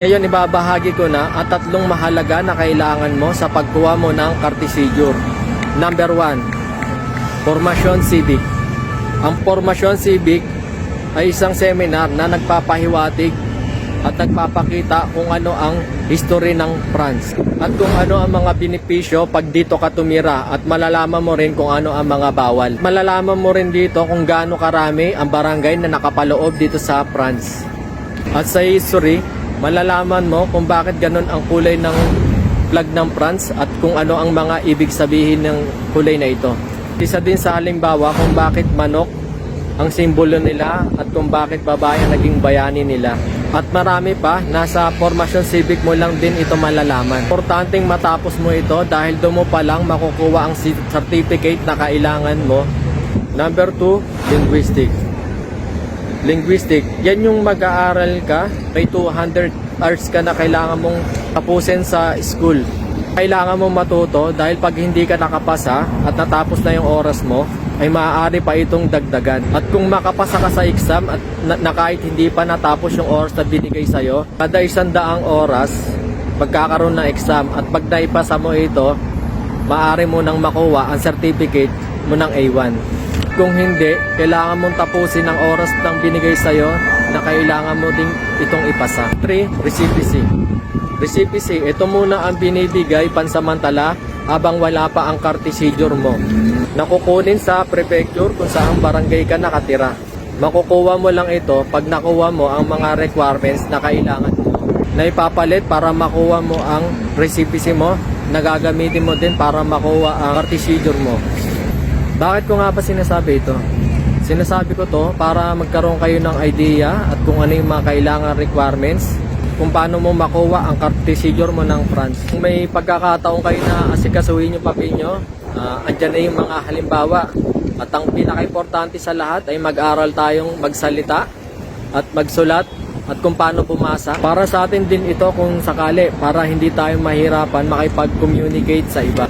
Ngayon ibabahagi ko na ang tatlong mahalaga na kailangan mo sa pagkuha mo ng Cartesijur. Number 1, Formasyon Civic. Ang Formasyon Civic ay isang seminar na nagpapahiwatig at nagpapakita kung ano ang history ng France at kung ano ang mga benepisyo pag dito ka tumira, at malalaman mo rin kung ano ang mga bawal. Malalaman mo rin dito kung gaano karami ang barangay na nakapaloob dito sa France. At sa history, malalaman mo kung bakit ganun ang kulay ng flag ng France at kung ano ang mga ibig sabihin ng kulay na ito. Isa din sa halimbawa kung bakit manok ang simbolo nila at kung bakit babae ang naging bayani nila. At marami pa, nasa Formasyon Civic mo lang din ito malalaman. Importanteng matapos mo ito dahil doon mo pa lang makukuha ang certificate na kailangan mo. Number 2, Linguistic. Yan yung mag-aaral ka, may 200 hours ka na kailangan mong tapusin sa school. Kailangan mong matuto dahil pag hindi ka nakapasa at natapos na yung oras mo, ay maaari pa itong dagdagan. At kung makapasa ka sa exam at na kahit hindi pa natapos yung oras na binigay sa'yo, kada 100 oras, magkakaroon ng exam. At pag naipasa mo ito, maaari mo nang makuha ang certificate mo ng A1. Kung hindi, kailangan mong tapusin ang oras ng binigay sa'yo na kailangan mo ding itong ipasa. 3, Recipe. Ito muna ang binibigay pansamantala habang wala pa ang Cartesijur mo. Nakukunin sa prefecture kung saan barangay ka nakatira. Makukuha mo lang ito pag nakuha mo ang mga requirements na kailangan mo, na ipapalit para makuha mo ang recipe mo, na gagamitin mo din para makuha ang Cartesijur mo. Bakit ko nga pa sinasabi ito? Sinasabi ko to para magkaroon kayo ng idea at kung ano yung mga kailangan requirements, kung paano mo makuha ang Cartesijur mo ng France. Kung may pagkakataon kayo na asikasuhin yung papel nyo, andyan na yung mga halimbawa. At ang pinaka-importante sa lahat ay mag-aral tayong magsalita at magsulat at kung paano pumasa. Para sa atin din ito kung sakali, para hindi tayo mahirapan makipag-communicate sa iba.